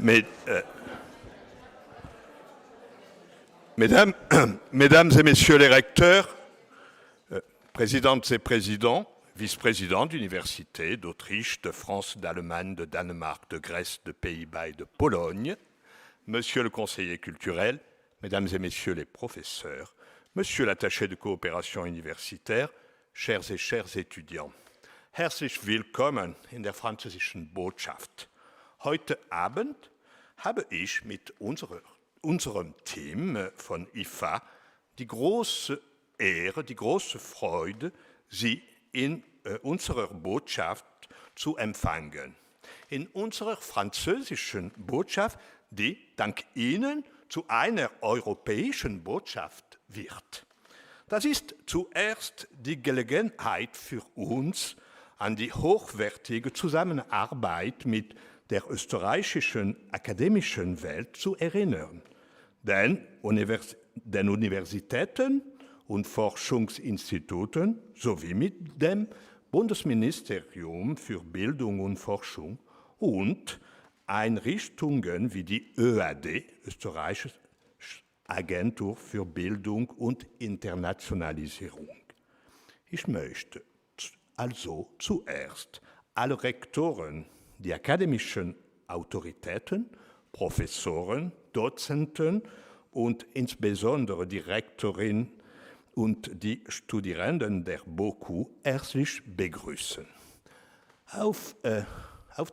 Mais, mesdames et messieurs les recteurs, présidentes et présidents, vice-présidents d'universités d'Autriche, de France, d'Allemagne, de Danemark, de Grèce, de Pays-Bas et de Pologne, monsieur le conseiller culturel, mesdames et messieurs les professeurs, monsieur l'attaché de coopération universitaire, chers et chers étudiants, herzlich willkommen in der französischen Botschaft. Heute Abend habe ich mit unserem Team von IFA die große Ehre, die große Freude, Sie in unserer Botschaft zu empfangen. In unserer französischen Botschaft, die dank Ihnen zu einer europäischen Botschaft wird. Das ist zuerst die Gelegenheit für uns, an die hochwertige Zusammenarbeit mit der österreichischen akademischen Welt zu erinnern. Denn Universitäten und Forschungsinstituten sowie mit dem Bundesministerium für Bildung und Forschung und Einrichtungen wie die ÖAD, Österreichische Agentur für Bildung und Internationalisierung. Ich möchte also zuerst alle Rektoren, die akademischen Autoritäten, Professoren, Dozenten und insbesondere die Rektorin und die Studierenden der BOKU herzlich begrüßen. Auf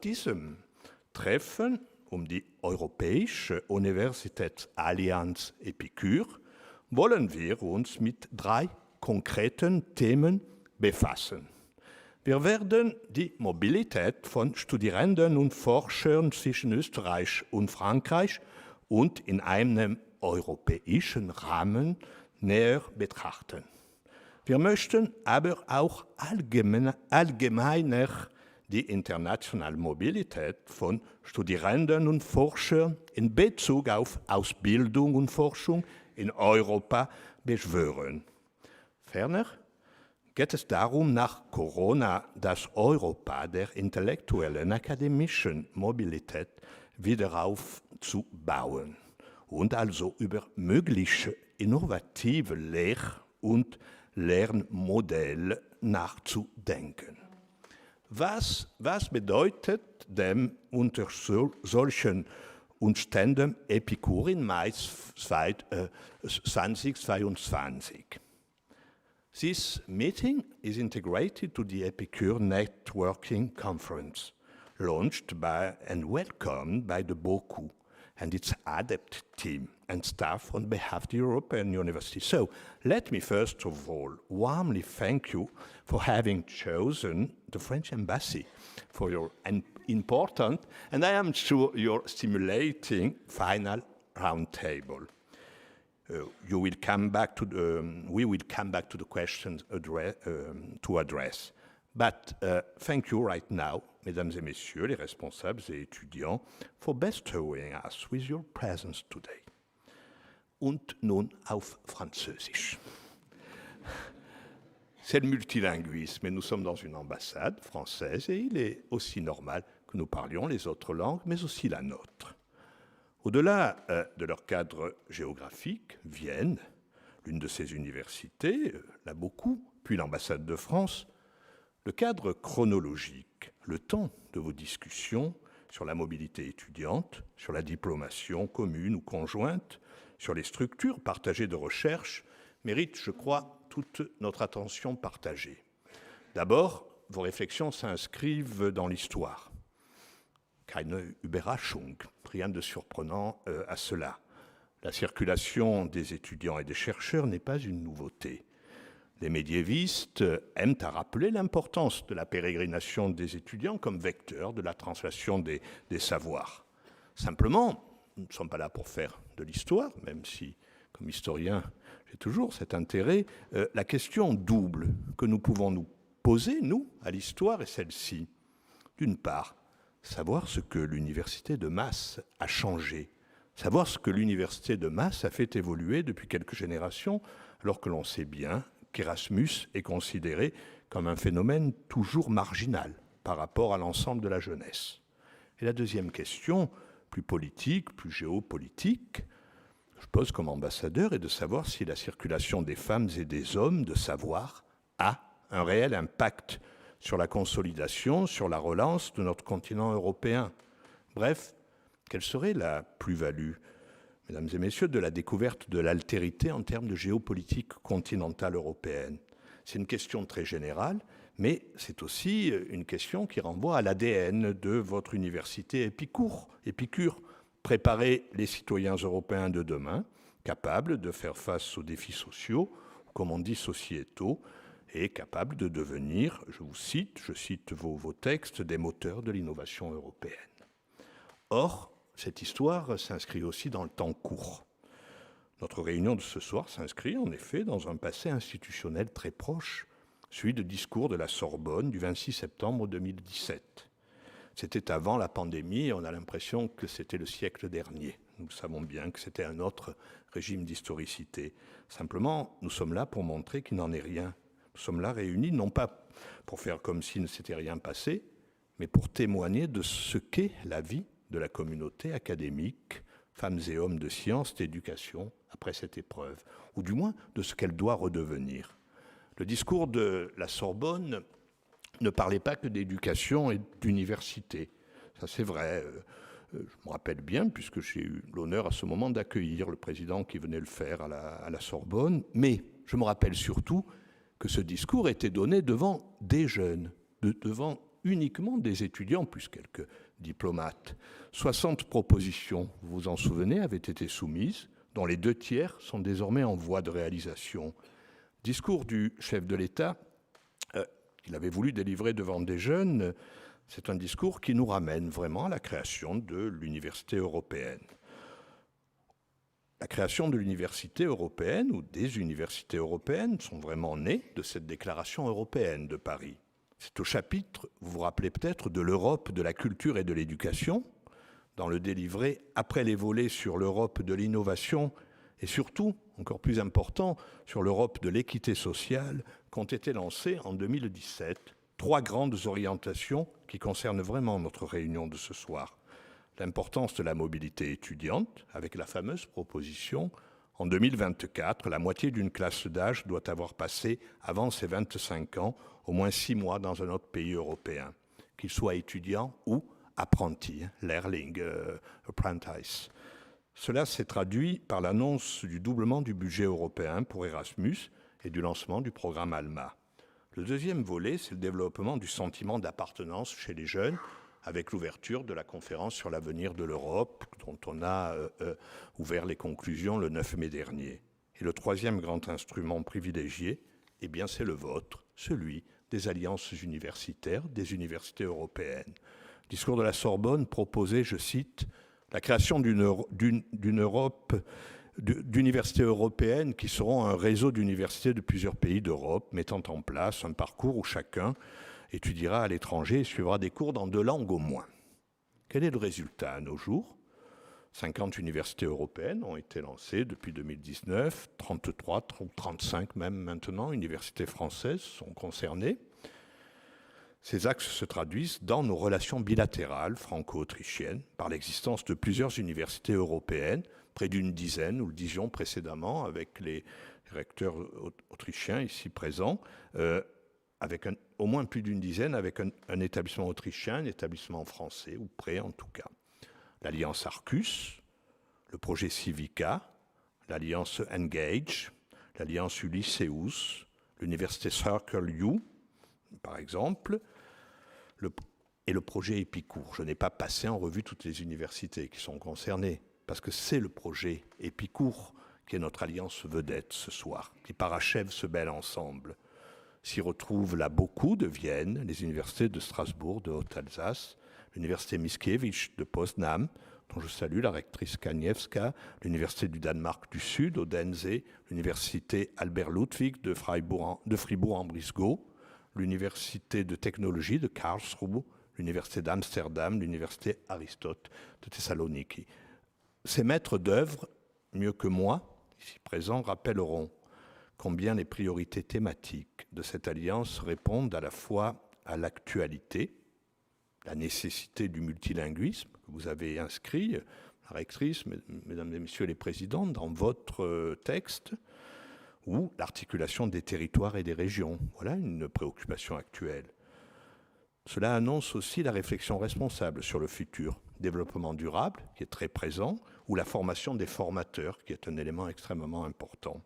diesem Treffen um die Europäische Universitätsallianz EPICUR wollen wir uns mit 3 konkreten Themen befassen. Wir werden die Mobilität von Studierenden und Forschern zwischen Österreich und Frankreich und in einem europäischen Rahmen näher betrachten. Wir möchten aber auch allgemeiner die internationale Mobilität von Studierenden und Forschern in Bezug auf Ausbildung und Forschung in Europa beschwören. Ferner geht es darum, nach Corona das Europa der intellektuellen akademischen Mobilität wieder aufzubauen und also über mögliche innovative Lehr- und Lernmodelle nachzudenken. Was bedeutet denn unter solchen Umständen EPICUR im Mai 2022? This meeting is integrated to the EPICUR Networking Conference, launched by and welcomed by the BOKU and its adept team and staff on behalf of the European University. So let me first of all warmly thank you for having chosen the French Embassy for your important, and I am sure your stimulating final roundtable. We will come back to the questions to address. But thank you right now, mesdames et messieurs, les responsables et étudiants, for bestowing us with your presence today. Und nun auf Französisch. C'est le multilinguisme, et nous sommes dans une ambassade française, et il est aussi normal que nous parlions les autres langues, mais aussi la nôtre. Au-delà de leur cadre géographique, Vienne, l'une de ces universités, la BOKU, puis l'ambassade de France, le cadre chronologique, le temps de vos discussions sur la mobilité étudiante, sur la diplomation commune ou conjointe, sur les structures partagées de recherche, mérite, je crois, toute notre attention partagée. D'abord, vos réflexions s'inscrivent dans l'histoire. Keine Überraschung, rien de surprenant à cela. La circulation des étudiants et des chercheurs n'est pas une nouveauté. Les médiévistes aiment à rappeler l'importance de la pérégrination des étudiants comme vecteur de la translation des savoirs. Simplement, nous ne sommes pas là pour faire de l'histoire, même si, comme historien, j'ai toujours cet intérêt. La question double que nous pouvons nous poser, nous, à l'histoire, est celle-ci. D'une part, savoir ce que l'université de masse a changé, savoir ce que l'université de masse a fait évoluer depuis quelques générations, alors que l'on sait bien qu'Erasmus est considéré comme un phénomène toujours marginal par rapport à l'ensemble de la jeunesse. Et la deuxième question, plus politique, plus géopolitique, je pose comme ambassadeur, est de savoir si la circulation des femmes et des hommes de savoir a un réel impact sur la consolidation, sur la relance de notre continent européen. Bref, quelle serait la plus-value, mesdames et messieurs, de la découverte de l'altérité en termes de géopolitique continentale européenne? C'est une question très générale, mais c'est aussi une question qui renvoie à l'ADN de votre université EPICUR. Préparer les citoyens européens de demain, capables de faire face aux défis sociaux, comme on dit sociétaux, et capables de devenir, je cite vos textes, des moteurs de l'innovation européenne. Or, cette histoire s'inscrit aussi dans le temps court. Notre réunion de ce soir s'inscrit en effet dans un passé institutionnel très proche, celui de discours de la Sorbonne du 26 septembre 2017. C'était avant la pandémie et on a l'impression que c'était le siècle dernier. Nous savons bien que c'était un autre régime d'historicité. Simplement, nous sommes là pour montrer qu'il n'en est rien. Nous sommes là réunis, non pas pour faire comme s'il ne s'était rien passé, mais pour témoigner de ce qu'est la vie de la communauté académique, femmes et hommes de sciences, d'éducation, après cette épreuve, ou du moins de ce qu'elle doit redevenir. Le discours de la Sorbonne ne parlait pas que d'éducation et d'université. Ça, c'est vrai. Je me rappelle bien, puisque j'ai eu l'honneur à ce moment d'accueillir le président qui venait le faire à la Sorbonne. Mais je me rappelle surtout que ce discours était donné devant des jeunes, devant uniquement des étudiants, plus quelques diplomates. 60 propositions, vous vous en souvenez, avaient été soumises, dont les 2/3 sont désormais en voie de réalisation. Discours du chef de l'État, qu'il avait voulu délivrer devant des jeunes, c'est un discours qui nous ramène vraiment à la création de l'université européenne. La création de l'université européenne ou des universités européennes sont vraiment nées de cette déclaration européenne de Paris. C'est au chapitre, vous vous rappelez peut-être, de l'Europe de la culture et de l'éducation, dans le délivré après les volets sur l'Europe de l'innovation et surtout, encore plus important, sur l'Europe de l'équité sociale, qu'ont été lancées en 2017 3 grandes orientations qui concernent vraiment notre réunion de ce soir. L'importance de la mobilité étudiante, avec la fameuse proposition, en 2024, la moitié d'une classe d'âge doit avoir passé, avant ses 25 ans, au moins 6 mois dans un autre pays européen, qu'il soit étudiant ou apprenti, learling, apprentice. Cela s'est traduit par l'annonce du doublement du budget européen pour Erasmus et du lancement du programme ALMA. Le deuxième volet, c'est le développement du sentiment d'appartenance chez les jeunes, avec l'ouverture de la conférence sur l'avenir de l'Europe, dont on a ouvert les conclusions le 9 mai dernier. Et le troisième grand instrument privilégié, eh bien, c'est le vôtre, celui des alliances universitaires, des universités européennes. Le discours de la Sorbonne proposait, je cite, la création d'une Europe, d'universités européennes qui seront un réseau d'universités de plusieurs pays d'Europe, mettant en place un parcours où chacun étudiera à l'étranger et suivra des cours dans 2 langues au moins. Quel est le résultat à nos jours ? 50 universités européennes ont été lancées depuis 2019, 33, 35 même maintenant, universités françaises sont concernées. Ces axes se traduisent dans nos relations bilatérales franco-autrichiennes par l'existence de plusieurs universités européennes, près d'une dizaine, nous le disions précédemment, avec les recteurs autrichiens ici présents, avec au moins plus d'une dizaine, avec un établissement autrichien, un établissement français, ou près en tout cas. L'Alliance Arcus, le projet Civica, l'Alliance Engage, l'Alliance Ulysseus, l'Université Circle U, par exemple, et le projet EPICUR. Je n'ai pas passé en revue toutes les universités qui sont concernées, parce que c'est le projet EPICUR qui est notre alliance vedette ce soir, qui parachève ce bel ensemble. S'y retrouvent la BOKU de Vienne, les universités de Strasbourg, de Haute-Alsace, l'université Mickiewicz de Poznań, dont je salue la rectrice Kaniewska, l'université du Danemark du Sud, Odense, l'université Albert Ludwig de Fribourg-en-Brisgau, l'université de technologie de Karlsruhe, l'université d'Amsterdam, l'université Aristote de Thessaloniki. Ces maîtres d'œuvre, mieux que moi, ici présents, rappelleront combien les priorités thématiques de cette alliance répondent à la fois à l'actualité, la nécessité du multilinguisme que vous avez inscrit, la rectrice, mesdames et messieurs les présidents, dans votre texte, ou l'articulation des territoires et des régions. Voilà une préoccupation actuelle. Cela annonce aussi la réflexion responsable sur le futur, développement durable, qui est très présent, ou la formation des formateurs, qui est un élément extrêmement important.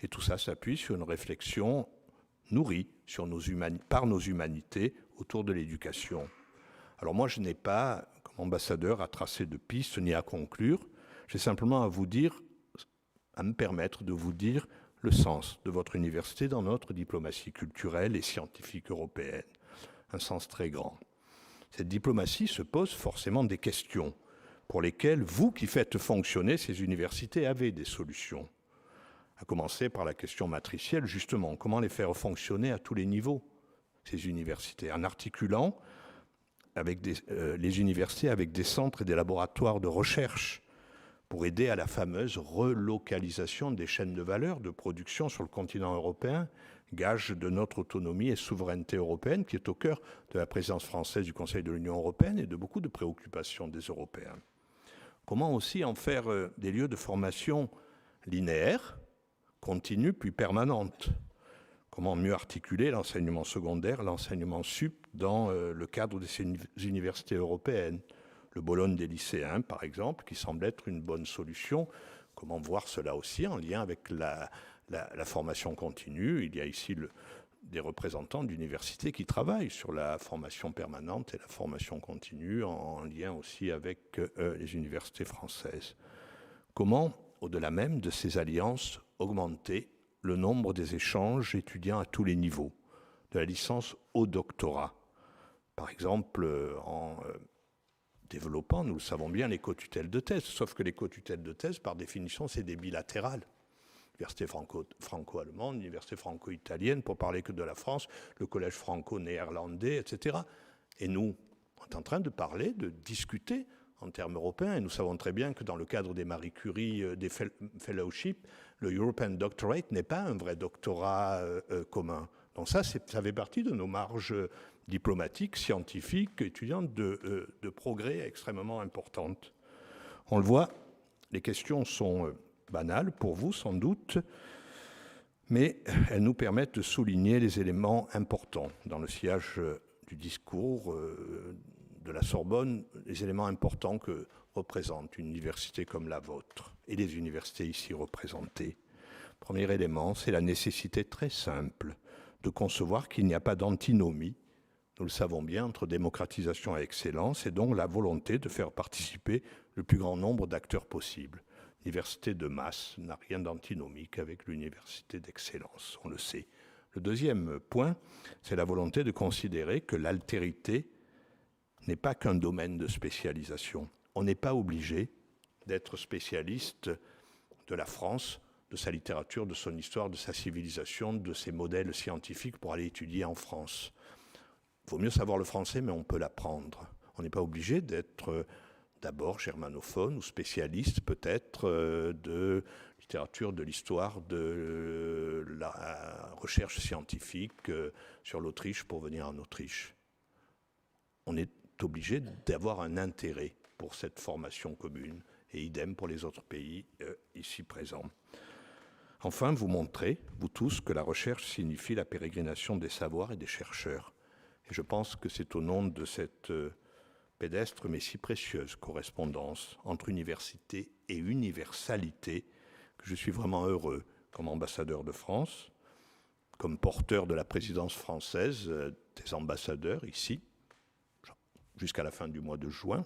Et tout ça s'appuie sur une réflexion nourrie par nos humanités autour de l'éducation. Alors moi, je n'ai pas, comme ambassadeur, à tracer de pistes ni à conclure. J'ai simplement à me permettre de vous dire le sens de votre université dans notre diplomatie culturelle et scientifique européenne. Un sens très grand. Cette diplomatie se pose forcément des questions pour lesquelles vous qui faites fonctionner ces universités avez des solutions. À commencer par la question matricielle, justement, comment les faire fonctionner à tous les niveaux, ces universités, en articulant les universités avec des centres et des laboratoires de recherche pour aider à la fameuse relocalisation des chaînes de valeur de production sur le continent européen, gage de notre autonomie et souveraineté européenne, qui est au cœur de la présidence française du Conseil de l'Union européenne et de beaucoup de préoccupations des Européens. Comment aussi en faire des lieux de formation linéaires, continue puis permanente. Comment mieux articuler l'enseignement secondaire, l'enseignement sup dans le cadre de ces universités européennes. Le Bologne des lycéens, par exemple, qui semble être une bonne solution. Comment voir cela aussi en lien avec la formation continue. Il y a ici des représentants d'universités qui travaillent sur la formation permanente et la formation continue en lien aussi avec les universités françaises. Comment, au-delà même de ces alliances, augmenter le nombre des échanges étudiants à tous les niveaux, de la licence au doctorat. Par exemple, en développant, nous le savons bien, les co-tutelles de thèse, sauf que les co-tutelles de thèse, par définition, c'est des bilatérales. L'université franco-allemande, l'université franco-italienne, pour parler que de la France, le collège franco-néerlandais, etc. Et nous, on est en train de parler, de discuter en termes européens, et nous savons très bien que dans le cadre des Marie Curie, des fellowships, le European Doctorate n'est pas un vrai doctorat commun. Donc ça fait partie de nos marges diplomatiques, scientifiques, étudiantes de progrès extrêmement importantes. On le voit, les questions sont banales pour vous sans doute, mais elles nous permettent de souligner les éléments importants dans le sillage du discours de la Sorbonne, les éléments importants que représente une université comme la vôtre et les universités ici représentées. Premier élément, c'est la nécessité très simple de concevoir qu'il n'y a pas d'antinomie, nous le savons bien, entre démocratisation et excellence, et donc la volonté de faire participer le plus grand nombre d'acteurs possible. L'université de masse n'a rien d'antinomique avec l'université d'excellence, on le sait. Le deuxième point, c'est la volonté de considérer que l'altérité n'est pas qu'un domaine de spécialisation. On n'est pas obligé d'être spécialiste de la France, de sa littérature, de son histoire, de sa civilisation, de ses modèles scientifiques pour aller étudier en France. Il vaut mieux savoir le français, mais on peut l'apprendre. On n'est pas obligé d'être d'abord germanophone ou spécialiste peut-être de littérature, de l'histoire, de la recherche scientifique sur l'Autriche pour venir en Autriche. On est obligé d'avoir un intérêt pour cette formation commune, et idem pour les autres pays ici présents. Enfin, vous montrez, vous tous, que la recherche signifie la pérégrination des savoirs et des chercheurs. Et je pense que c'est au nom de cette pédestre mais si précieuse correspondance entre université et universalité que je suis vraiment heureux, comme ambassadeur de France, comme porteur de la présidence française, des ambassadeurs ici, jusqu'à la fin du mois de juin,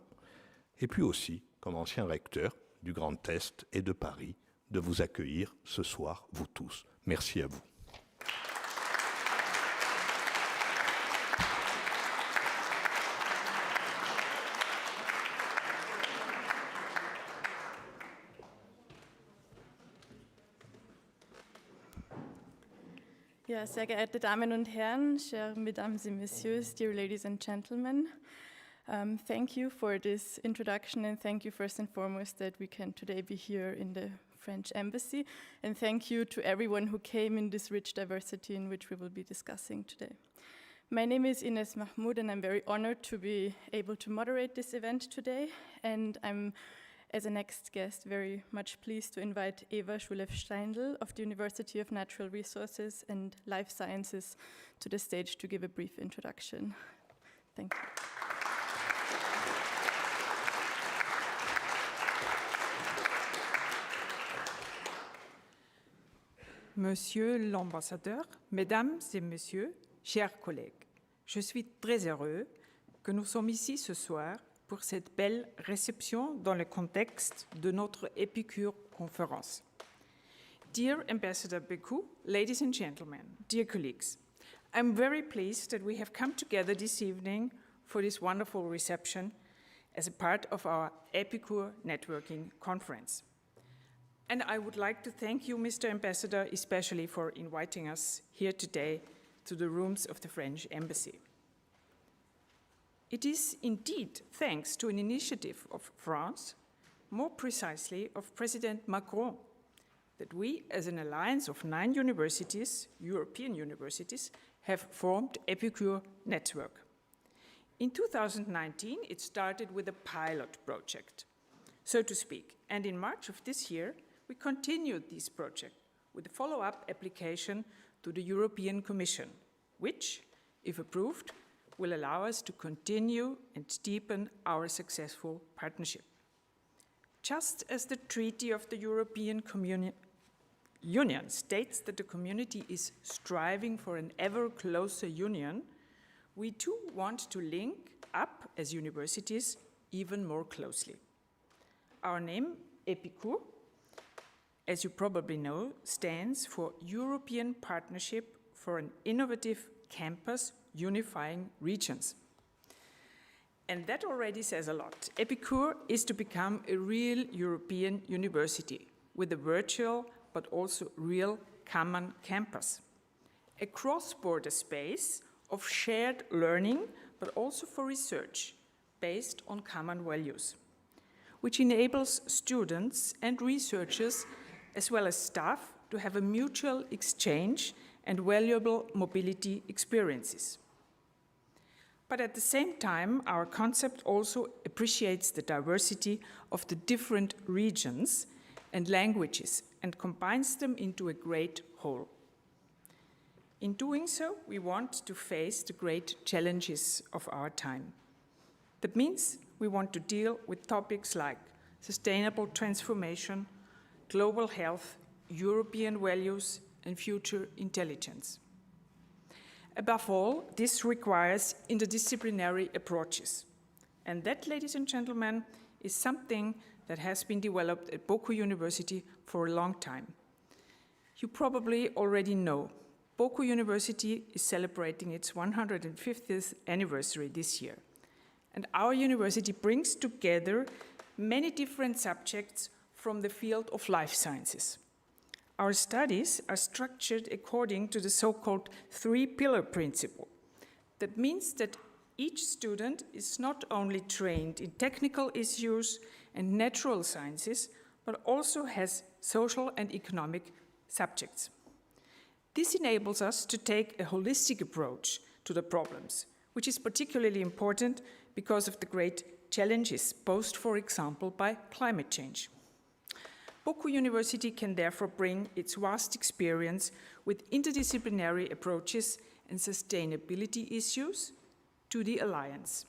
et puis aussi, comme ancien recteur du Grand Est et de Paris, de vous accueillir ce soir, vous tous. Merci à vous. Ja, sehr geehrte Damen und Herren, chers mesdames et messieurs, dear ladies and gentlemen, thank you for this introduction, and thank you first and foremost that we can today be here in the French Embassy, and thank you to everyone who came in this rich diversity in which we will be discussing today. My name is Ines Mahmoud, and I'm very honored to be able to moderate this event today. And I'm, as a next guest, very much pleased to invite Eva Schulev-Steindl of the University of Natural Resources and Life Sciences to the stage to give a brief introduction. Thank you. Monsieur l'ambassadeur, mesdames et messieurs, chers collègues, je suis très heureux que nous sommes ici ce soir pour cette belle réception dans le contexte de notre EPICUR conférence. Dear Ambassador BOKU, ladies and gentlemen, dear colleagues, I'm very pleased that we have come together this evening for this wonderful reception as a part of our EPICUR networking conference. And I would like to thank you, Mr. Ambassador, especially for inviting us here today to the rooms of the French Embassy. It is indeed thanks to an initiative of France, more precisely of President Macron, that we, as an alliance of 9 universities, European universities, have formed EPICUR network. In 2019, it started with a pilot project, so to speak, and in March of this year, we continued this project with a follow-up application to the European Commission, which, if approved, will allow us to continue and deepen our successful partnership. Just as the Treaty of the European Union states that the community is striving for an ever closer union, we too want to link up as universities even more closely. Our name, EPICUR, as you probably know, stands for European Partnership for an Innovative Campus Unifying Regions. And that already says a lot. EPICUR is to become a real European university with a virtual but also real common campus. A cross-border space of shared learning but also for research based on common values, which enables students and researchers as well as staff to have a mutual exchange and valuable mobility experiences. But at the same time, our concept also appreciates the diversity of the different regions and languages and combines them into a great whole. In doing so, we want to face the great challenges of our time. That means we want to deal with topics like sustainable transformation, global health, European values, and future intelligence. Above all, this requires interdisciplinary approaches. And that, ladies and gentlemen, is something that has been developed at BOKU University for a long time. You probably already know, BOKU University is celebrating its 150th anniversary this year. And our university brings together many different subjects from the field of life sciences. Our studies are structured according to the so-called 3-pillar principle. That means that each student is not only trained in technical issues and natural sciences, but also has social and economic subjects. This enables us to take a holistic approach to the problems, which is particularly important because of the great challenges posed, for example, by climate change. BOKU University can therefore bring its vast experience with interdisciplinary approaches and sustainability issues to the Alliance.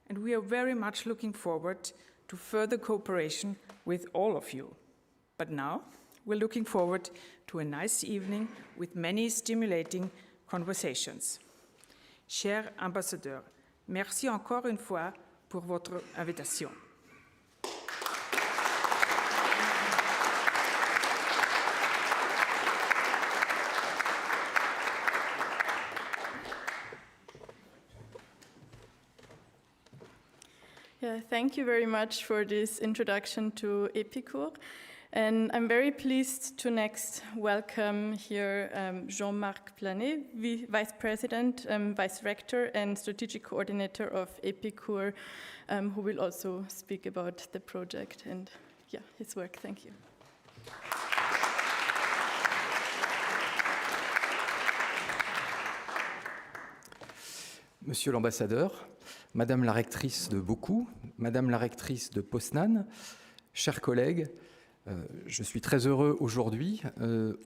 And we are very much looking forward to further cooperation with all of you. But now, we're looking forward to a nice evening with many stimulating conversations. Cher ambassadeur, merci encore une fois pour votre invitation. Yeah, thank you very much for this introduction to EPICUR. And I'm very pleased to next welcome here Jean-Marc Planet, Vice President, Vice Rector, and Strategic Coordinator of EPICUR, who will also speak about the project and his work. Thank you. Monsieur l'ambassadeur, Madame la rectrice de BOKU, Madame la rectrice de Poznan, chers collègues, je suis très heureux aujourd'hui,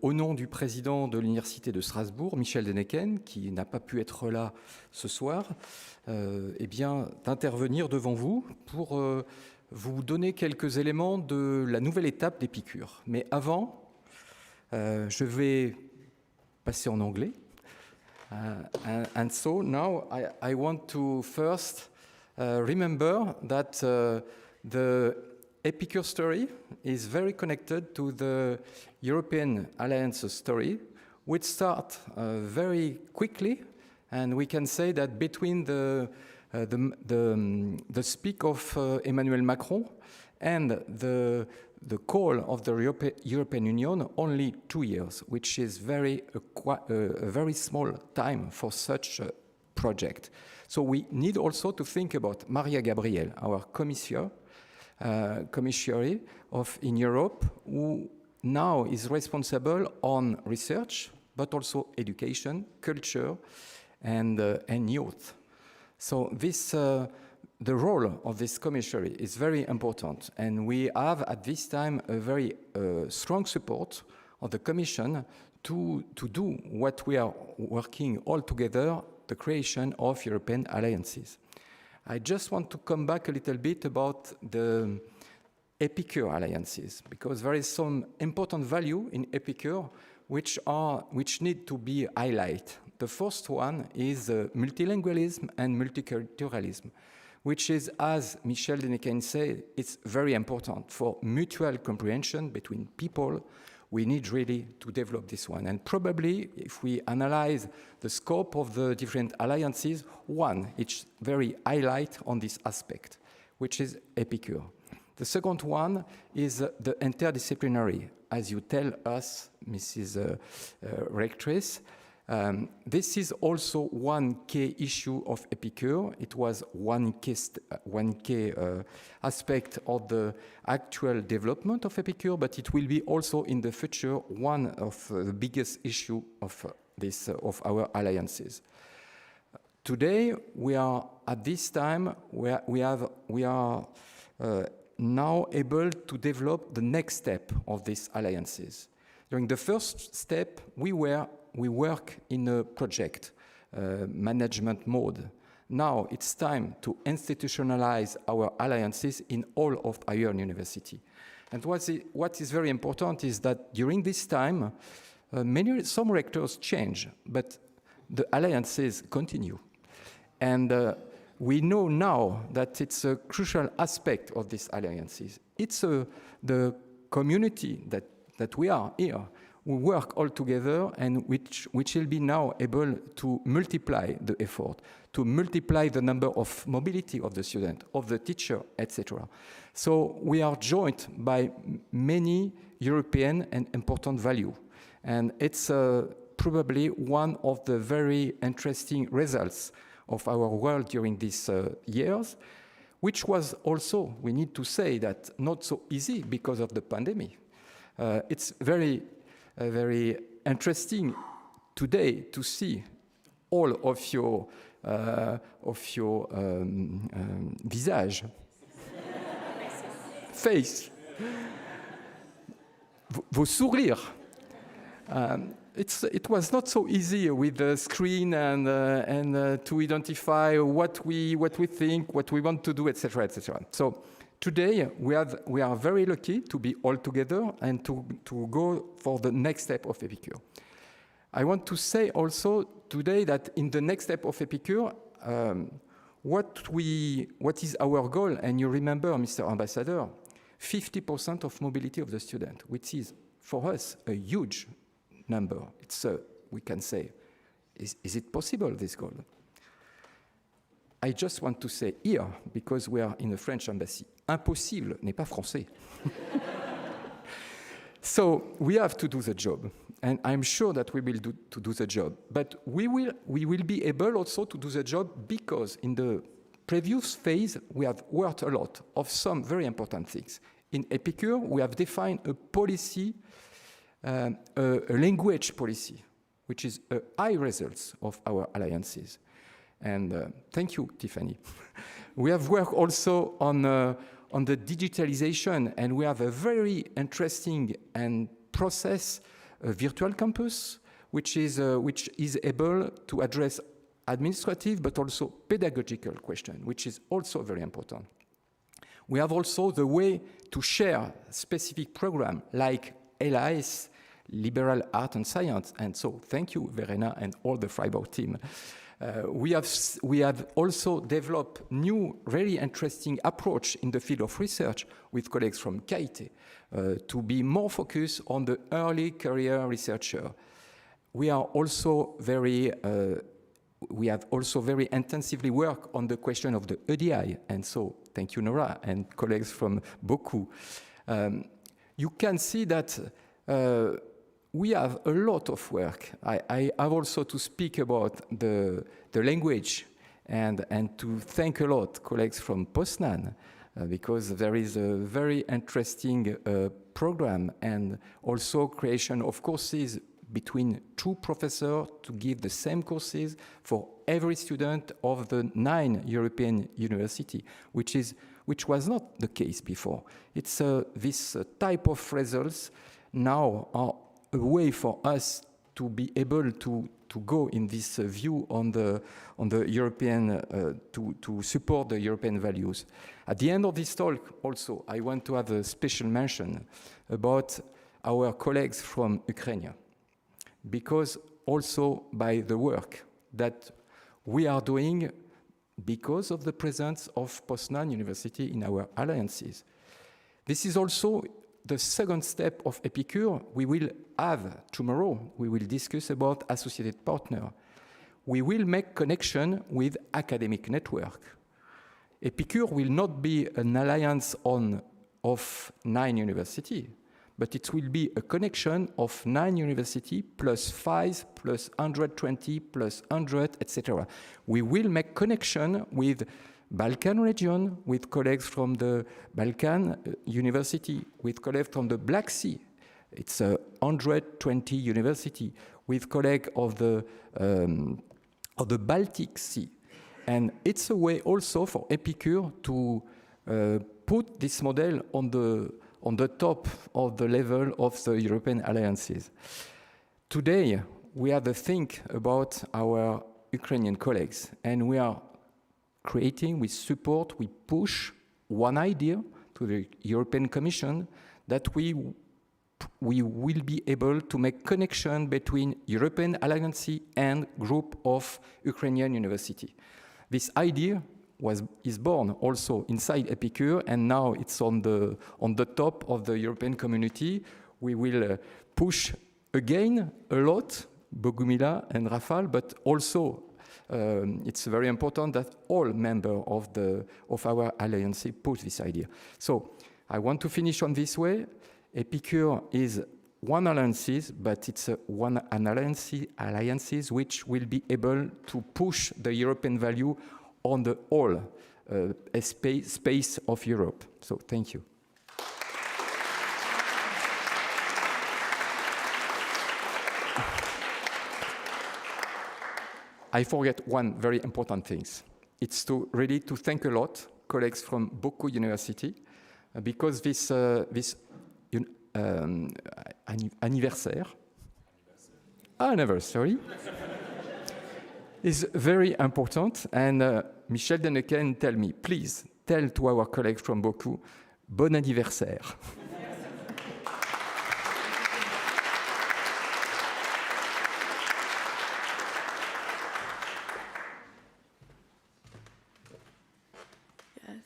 au nom du président de l'Université de Strasbourg, Michel Deneken, qui n'a pas pu être là ce soir, d'intervenir devant vous pour vous donner quelques éléments de la nouvelle étape d'EPICUR. Mais avant, je vais passer en anglais. And so now I want to first remember that the EPICUR story is very connected to the European Alliance story, which start very quickly, and we can say that between the speak of Emmanuel Macron and the call of the European Union, only 2 years, which is a very small time for such a project. So we need also to think about Maria Gabriel, our commissary in Europe, who now is responsible on research, but also education, culture, and youth. So this, the role of this commissary is very important, and we have at this time a very strong support of the Commission to do what we are working all together, the creation of European alliances. I just want to come back a little bit about the EPICUR alliances, because there is some important value in EPICUR which need to be highlighted. The first one is multilingualism and multiculturalism, which is, as Michel Deneken said, it's very important for mutual comprehension between people. We need really to develop this one. And probably, if we analyze the scope of the different alliances, one, it's very highlight on this aspect, which is EPICUR. The second one is the interdisciplinary, as you tell us, Mrs. Rectress. This is also one key issue of EPICUR. It was one key aspect of the actual development of EPICUR, but it will be also in the future one of the biggest issue of our alliances. Today, we are at this time where we are now able to develop the next step of these alliances. During the first step, we work in a project management mode. Now it's time to institutionalize our alliances in all of our university. And what is very important is that during this time, some rectors change, but the alliances continue. And we know now that it's a crucial aspect of these alliances. It's the community that we are here. We work all together, and which will be now able to multiply the effort, to multiply the number of mobility of the student, of the teacher, etc. So we are joined by many European and important value. And it's probably one of the very interesting results of our work during these years, which was also, we need to say, that not so easy because of the pandemic. It's very interesting today to see all of your visage, face, vos sourires. It was not so easy with the screen and to identify what we think, what we want to do, etc., etc. So today we are very lucky to be all together and to go for the next step of EPICUR. I want to say also today that in the next step of EPICUR, what is our goal? And you remember, Mr. Ambassador, 50% of mobility of the student, which is for us a huge number. It's we can say, is it possible, this goal? I just want to say here, because we are in the French embassy, impossible n'est pas français. So we have to do the job, and I'm sure that we will do the job. But we will be able also to do the job because in the previous phase we have worked a lot of some very important things. In EPICUR, we have defined a policy, a language policy, which is a high results of our alliances. And thank you, Tiffany. We have worked also on the digitalization, and we have a very interesting and process virtual campus, which is able to address administrative but also pedagogical questions, which is also very important. We have also the way to share specific programs like LIS, Liberal Art and Science, and so thank you, Verena, and all the Freiburg team. We have also developed new, very interesting approach in the field of research with colleagues from KIT to be more focused on the early career researcher. We have also very intensively worked on the question of the EDI, and so thank you, Nora, and colleagues from BOKU. You can see that we have a lot of work. I have also to speak about the language and to thank a lot colleagues from Poznan because there is a very interesting program and also creation of courses between two professors to give the same courses for every student of the 9 European universities, which was not the case before. It's this type of results now are a way for us to be able to go in this view on the European, to support the European values. At the end of this talk, also, I want to have a special mention about our colleagues from Ukraine, because also by the work that we are doing because of the presence of Poznan University in our alliances. This is also the second step of EPICUR. We will have tomorrow, we will discuss about associated partner. We will make connection with academic network. EPICUR will not be an alliance of 9 universities, but it will be a connection of 9 universities plus 5, plus 120, plus 100, etc. We will make connection with Balkan region, with colleagues from the Balkan University, with colleagues from the Black Sea. It's 120 university, with colleagues of the Baltic Sea. And it's a way also for EPICUR to put this model on the top of the level of the European alliances. Today, we have to think about our Ukrainian colleagues, and we are creating, we support, we push one idea to the European Commission that we will be able to make connection between European alliances and group of Ukrainian university. This idea is born also inside EPICUR, and now it's on the top of the European community. We will push again a lot, Bogumila and Rafal, but also it's very important that all members of our alliance push this idea. So I want to finish on this way. EPICUR is one alliance, but it's an alliance which will be able to push the European value on the whole space of Europe. So thank you. I forget one very important thing. It's to really to thank a lot colleagues from BOKU University because this anniversary is very important. And Michel Deneken tell me, please tell to our colleagues from BOKU, bon anniversaire.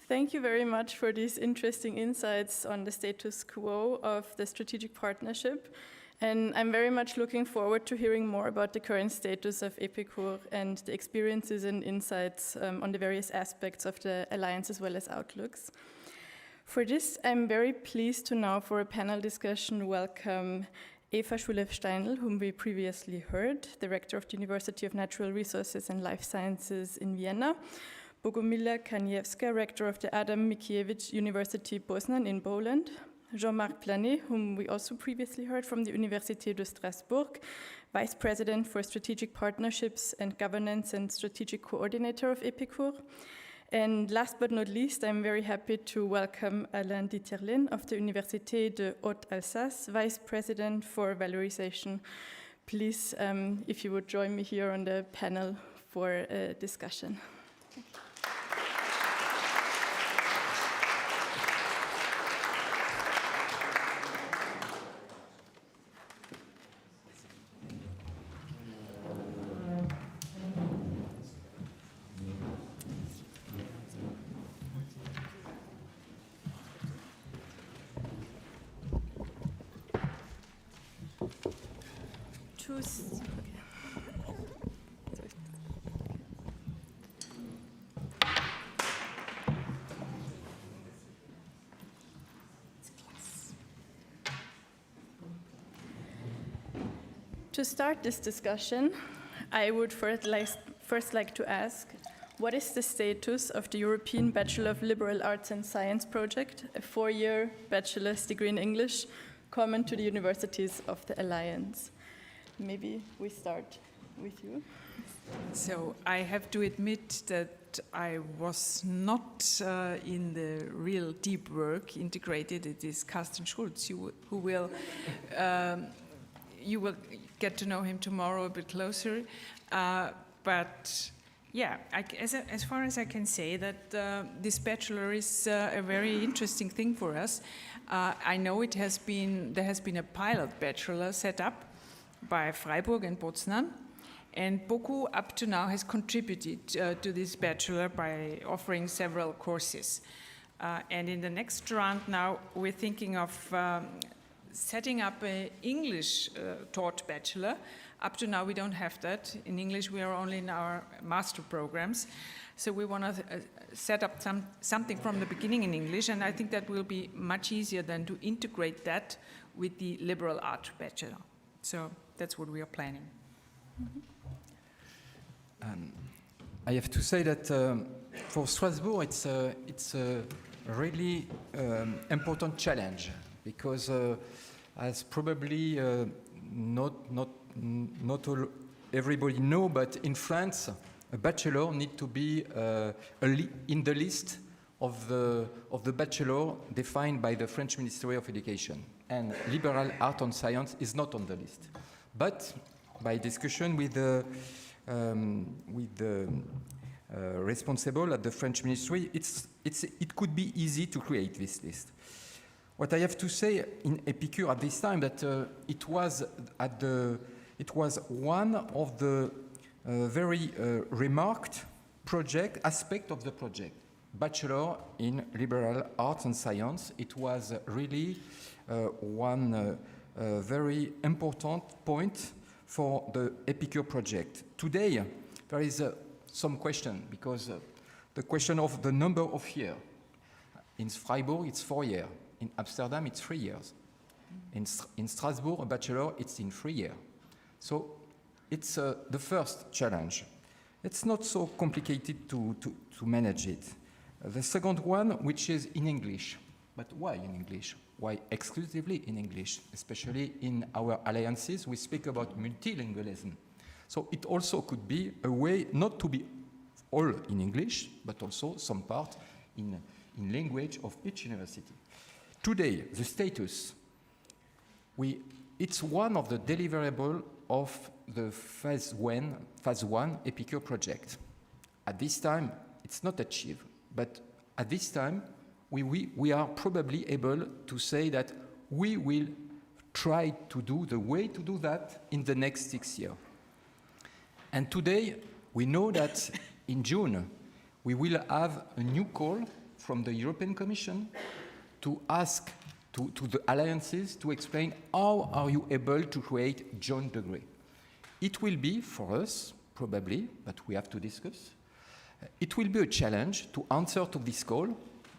Thank you very much for these interesting insights on the status quo of the strategic partnership. And I'm very much looking forward to hearing more about the current status of EPICUR and the experiences and insights on the various aspects of the alliance as well as outlooks. For this, I'm very pleased to now, for a panel discussion, welcome Eva Schulew-Steinl, whom we previously heard, the Rector of the University of Natural Resources and Life Sciences in Vienna, Bogumila Kaniewska, Rector of the Adam Mickiewicz University Poznan in Poland, Jean-Marc Planet, whom we also previously heard from the Université de Strasbourg, Vice President for Strategic Partnerships and Governance and Strategic Coordinator of EPICUR. And last but not least, I'm very happy to welcome Alain Dieterlin of the Université de Haute-Alsace, Vice President for Valorization. Please, if you would join me here on the panel for a discussion. To start this discussion, I would first like to ask, what is the status of the European Bachelor of Liberal Arts and Science project, a 4-year bachelor's degree in English, common to the universities of the Alliance? Maybe we start with you. So I have to admit that I was not in the real deep work integrated. It is Carsten Schulz who will, you will get to know him tomorrow a bit closer. But yeah, as far as I can say that this bachelor is a very interesting thing for us. I know there has been a pilot bachelor set up by Freiburg and Poznan, and BOKU up to now has contributed to this bachelor by offering several courses. And in the next round now, we're thinking of setting up an English taught bachelor. Up to now, we don't have that. In English, we are only in our master programs. So we want to set up something from the beginning in English, and I think that will be much easier than to integrate that with the liberal art bachelor. So that's what we are planning. Mm-hmm. I have to say that for Strasbourg, it's a really important challenge because, as probably not all everybody know, but in France, a bachelor need to be in the list of the bachelor defined by the French Ministry of Education, and liberal art and science is not on the list. But by discussion with the responsible at the French Ministry, it could be easy to create this list. What I have to say in EPICUR at this time that it was one of the very remarked aspect of the project, Bachelor in Liberal Arts and Science. It was really one very important point for the EPICUR project. Today, there is some question, because the question of the number of years. In Freiburg, it's 4 years. In Amsterdam, it's 3 years. In Strasbourg, a bachelor, it's in 3 years. So it's the first challenge. It's not so complicated to manage it. The second one, which is in English. But why in English? Why exclusively in English? Especially in our alliances, we speak about multilingualism. So it also could be a way not to be all in English, but also some part in language of each university. Today, the status, it's one of the deliverables of the phase one EPICUR project. At this time, it's not achieved, but at this time, we are probably able to say that we will try to do the way to do that in the next 6 years. And today, we know that in June, we will have a new call from the European Commission to ask to the alliances to explain how are you able to create joint degree. It will be, for us, probably, but we have to discuss, it will be a challenge to answer to this call,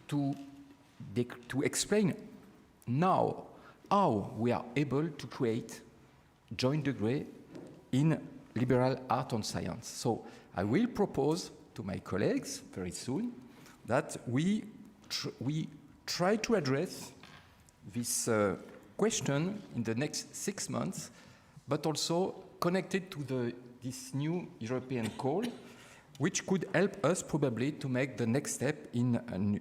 to explain now how we are able to create joint degree in liberal art and science. So I will propose to my colleagues very soon that we try to address this question in the next 6 months, but also connected to this new European call, which could help us probably to make the next step in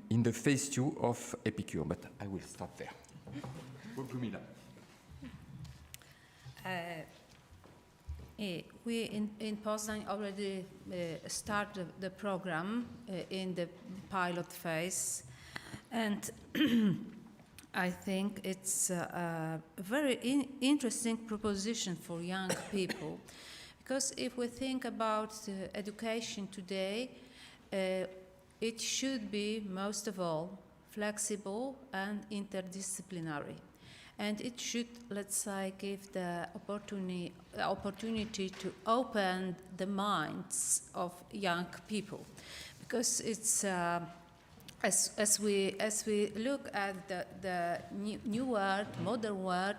the phase 2 of EPICUR. But I will stop there. We in Poznan already started the program in the pilot phase, and I think it's a very interesting proposition for young people, because if we think about education today, it should be most of all flexible and interdisciplinary. And it should, let's say, give the opportunity to open the minds of young people, because it's as we look at the new world, modern world,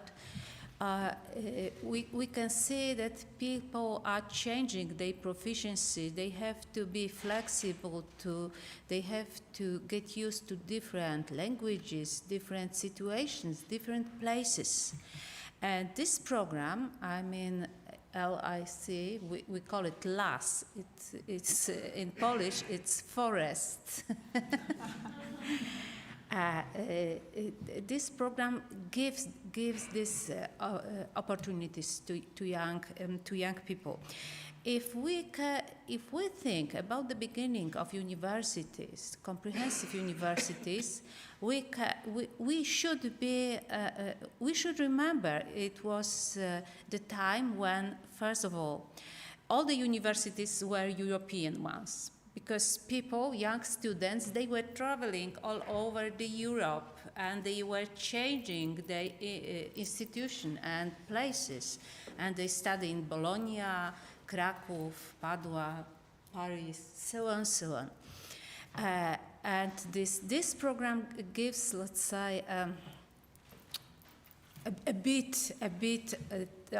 we can see that people are changing their proficiency. They have to be flexible, they have to get used to different languages, different situations, different places. And this program, I mean, LIC, we call it LAS. It's in Polish, it's forest. This program gives these opportunities to young people. If we think about the beginning of universities, comprehensive universities, we should remember it was the time when, first of all the universities were European ones. Because people, young students, they were traveling all over Europe, and they were changing their institution and places. And they studied in Bologna, Kraków, Padua, Paris, so on, so on. And this program gives, let's say, a bit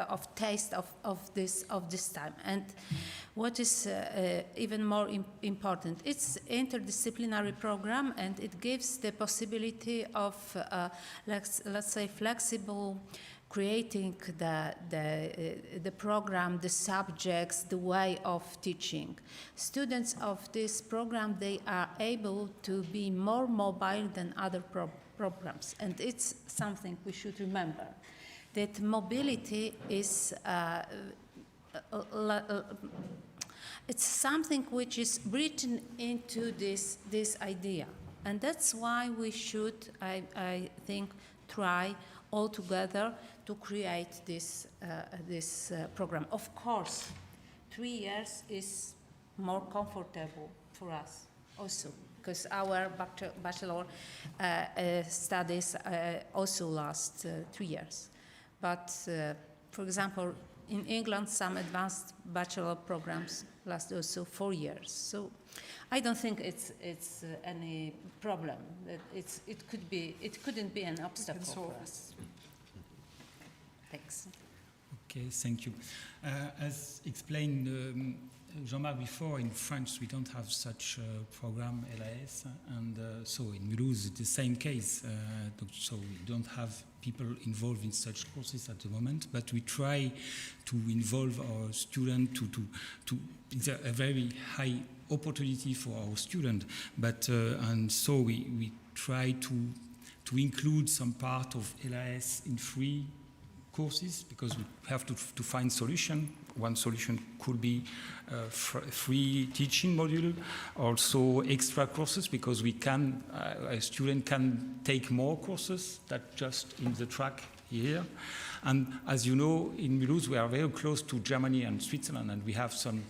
of taste of this time. And what is even more important, it's interdisciplinary program, and it gives the possibility of let's say flexible creating the program, the subjects, the way of teaching. Students of this program, they are able to be more mobile than other programs, and it's something we should remember, that mobility is it's something which is written into this idea, and that's why we should, I think, try all together to create this program. Of course, 3 years is more comfortable for us also, because our bachelor studies also last 3 years. But, for example, in England, some advanced bachelor programs last also 4 years. So I don't think it's any problem. It couldn't be an obstacle for us. Thanks. Okay, thank you. As explained Jean-Marc before, in France we don't have such a program, LAS, and so in Mulhouse it's the same case. So we don't have people involved in such courses at the moment, but we try to involve our students to it's a very high opportunity for our students, but and so we try to include some part of LAS in free courses, because we have to find solution. One solution could be free teaching module, also extra courses, because we can a student can take more courses than just in the track here. And as you know, in Mulhouse we are very close to Germany and Switzerland, and we have some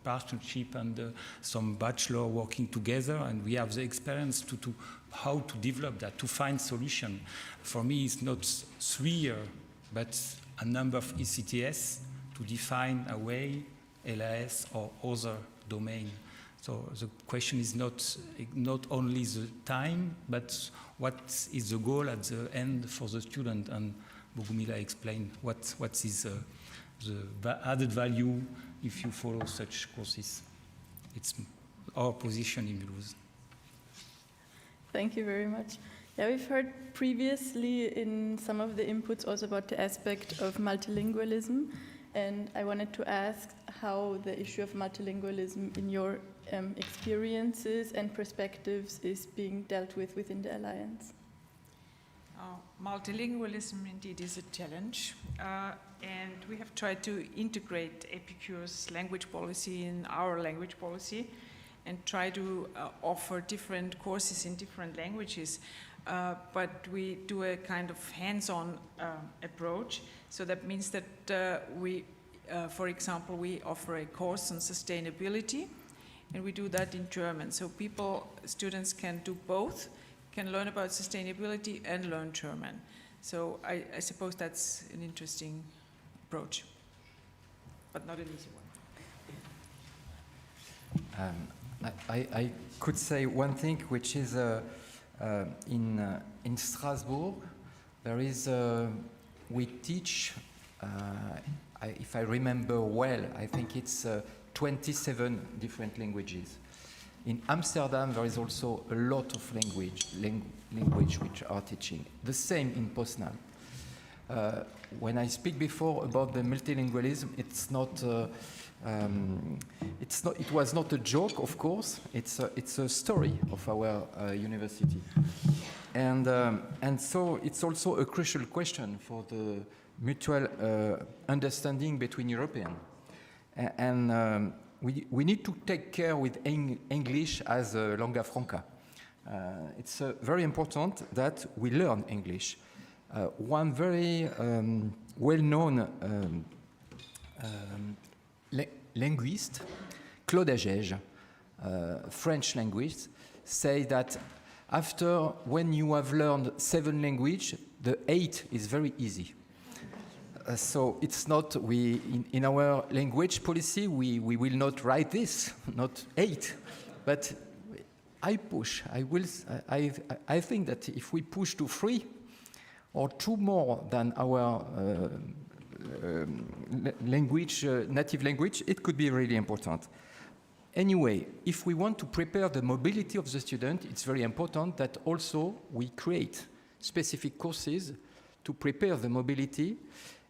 partnership and some bachelor working together, and we have the experience to how to develop that, to find solution. For me, it's not 3 years, but a number of ECTS to define a way, LAS or other domain. So the question is not only the time, but what is the goal at the end for the student. And Bogumila explained what is the added value if you follow such courses. It's our position in Mulhouse. Thank you very much. Yeah, we've heard previously in some of the inputs also about the aspect of multilingualism, and I wanted to ask how the issue of multilingualism in your experiences and perspectives is being dealt with within the Alliance. Multilingualism indeed is a challenge, and we have tried to integrate EPICUR's language policy in our language policy and try to offer different courses in different languages, but we do a kind of hands-on approach. So that means that for example, we offer a course on sustainability, and we do that in German. So students can do both, can learn about sustainability and learn German. So I suppose that's an interesting approach, but not an easy one. I could say one thing, which is in Strasbourg, there is we teach. If I remember well, I think it's 27 different languages. In Amsterdam, there is also a lot of language which are teaching. The same in Poznan. When I speak before about the multilingualism, it was not a joke, of course. It's a story of our university, and so it's also a crucial question for the mutual understanding between Europeans, and we need to take care with English as a lingua franca. It's very important that we learn English. One very well-known linguist, Claude Agege, French linguist, say that when you have learned 7 languages, the 8th is very easy. So it's not, in our language policy, we will not write this, not 8, but I push. I think that if we push to 3 or 2 more than our native language, it could be really important. Anyway, if we want to prepare the mobility of the student, it's very important that also we create specific courses to prepare the mobility.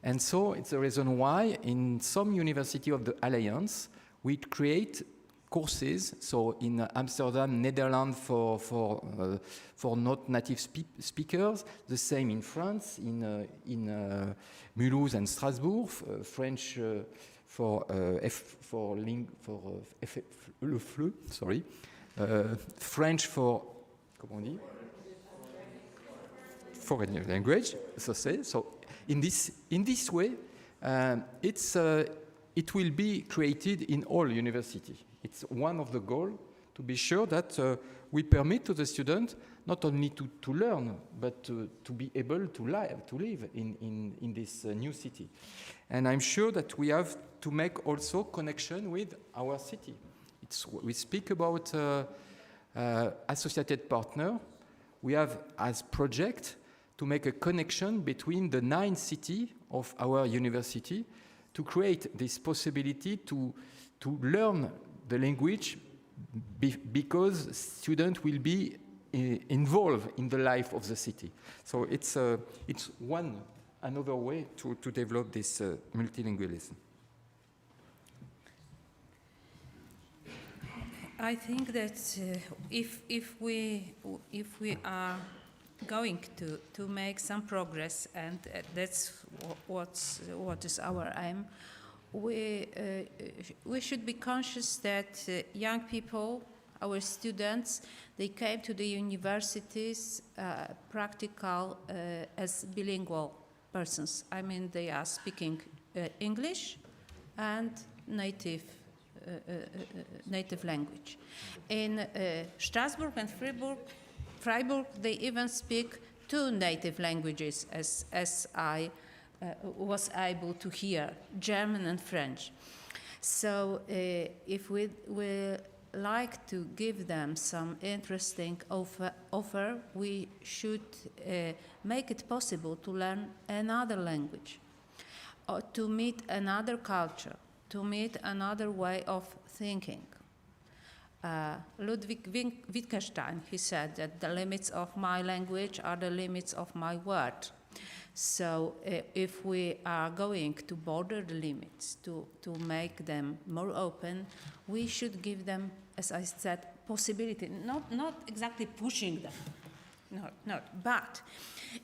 And so it's the reason why in some university of the Alliance, we create courses. So in Amsterdam, Netherlands for not native speakers. The same in France, in Mulhouse and Strasbourg, French for le FLE, sorry, French for, comment on dit? Foreign language, so in this way, it will be created in all universities. It's one of the goals to be sure that we permit to the student not only to learn, but to be able to live in this new city. And I'm sure that we have to make also connection with our city. We speak about associated partner. We have as project to make a connection between the 9 cities of our university to create this possibility to learn the language because students will be involved in the life of the city. So it's another way to develop this multilingualism. I think that if we are going to make some progress, and that's what is our aim, we should be conscious that young people, our students, they came to the universities practical as bilingual persons. I mean, they are speaking English and native language. In Strasbourg and Freiburg, they even speak 2 native languages, as I was able to hear, German and French. So if we like to give them some interesting offer, we should make it possible to learn another language, or to meet another culture, to meet another way of thinking. Ludwig Wittgenstein, he said that the limits of my language are the limits of my word. So if we are going to border the limits, to make them more open, we should give them, as I said, possibility, not exactly pushing them, but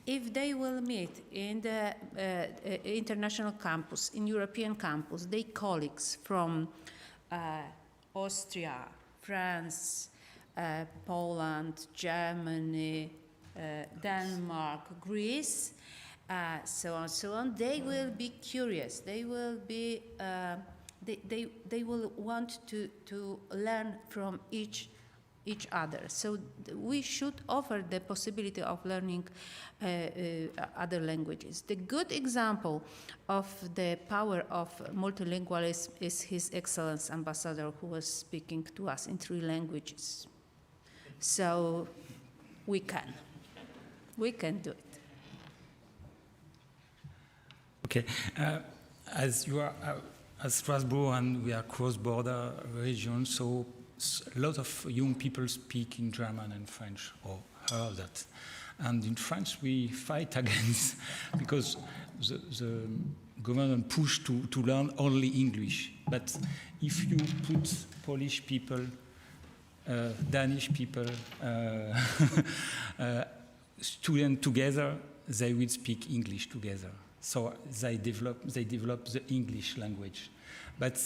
if they will meet in the international campus, in European campus, their colleagues from Austria, France, Poland, Germany, Denmark, Greece, so on, they will be curious. They will be, they will want to learn from each other. So we should offer the possibility of learning other languages. The good example of the power of multilingualism is His Excellency Ambassador, who was speaking to us in 3 languages. So we can do it. Okay, as you are as Strasbourg and we are cross-border region, so a lot of young people speak in German and French, or heard that. And in France we fight against, because the government pushed to learn only English. But if you put Polish people, Danish people, students together, they will speak English together. So they develop the English language. But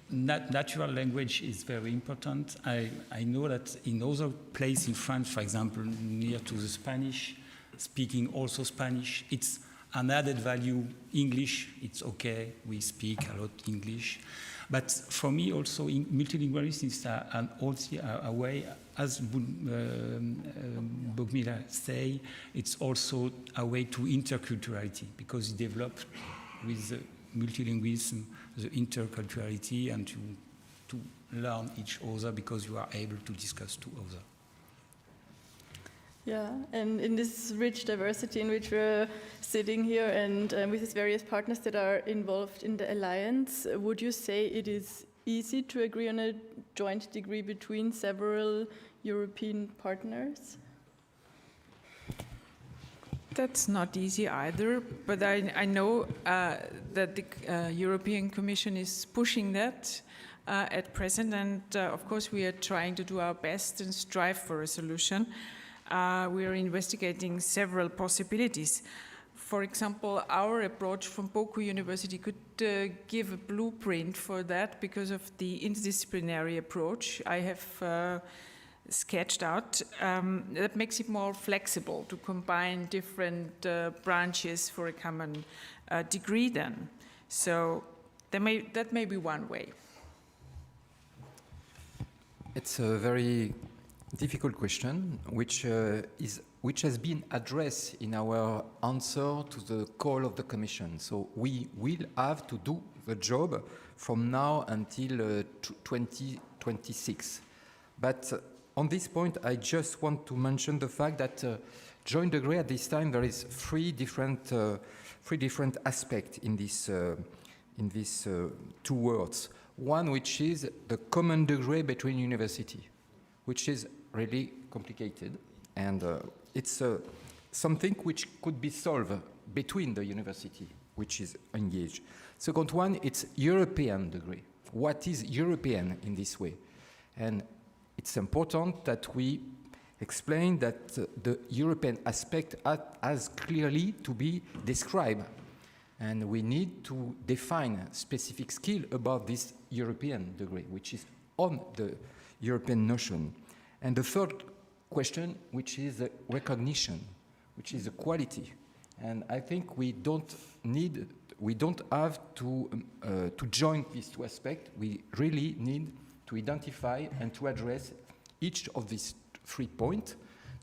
natural language is very important. I know that in other places in France, for example, near to the Spanish, speaking also Spanish, it's an added value. English, it's okay, we speak a lot English. But for me also, multilingualism is also a way, as Bogmila say, it's also a way to interculturality, because it developed with the multilingualism, the interculturality, and to learn each other, because you are able to discuss to others. Yeah, and in this rich diversity in which we're sitting here and with these various partners that are involved in the alliance, would you say it is easy to agree on a joint degree between several European partners? That's not easy either, but I know that the European Commission is pushing that at present, and of course we are trying to do our best and strive for a solution. We are investigating several possibilities. For example, our approach from BOKU University could give a blueprint for that because of the interdisciplinary approach I have sketched out. That makes it more flexible to combine different branches for a common degree then. So that may be one way. It's a very difficult question, which has been addressed in our answer to the call of the Commission. So we will have to do the job from now until 2026. But on this point, I just want to mention the fact that joint degree at this time there is three different aspects in these 2 words. One, which is the common degree between university, which is really complicated, and it's something which could be solved between the university, which is engaged. Second one, it's European degree. What is European in this way? And it's important that we explain that the European aspect has clearly to be described, and we need to define specific skill about this European degree, which is on the European notion. And the third question, which is the recognition, which is the quality. And I think we don't have to join these 2 aspects. We really need to identify and to address each of these 3 points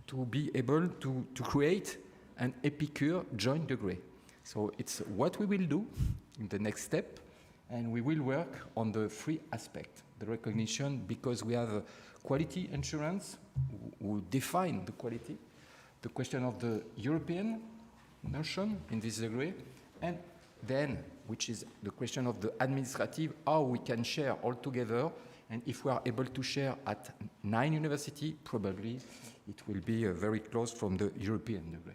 to be able to create an EPICUR joint degree. So it's what we will do in the next step, and we will work on the 3 aspects. The recognition, because we have quality assurance, who define the quality, the question of the European notion in this degree, and then, which is the question of the administrative, how we can share all together And if we are able to share at 9 universities, probably it will be very close from the European degree.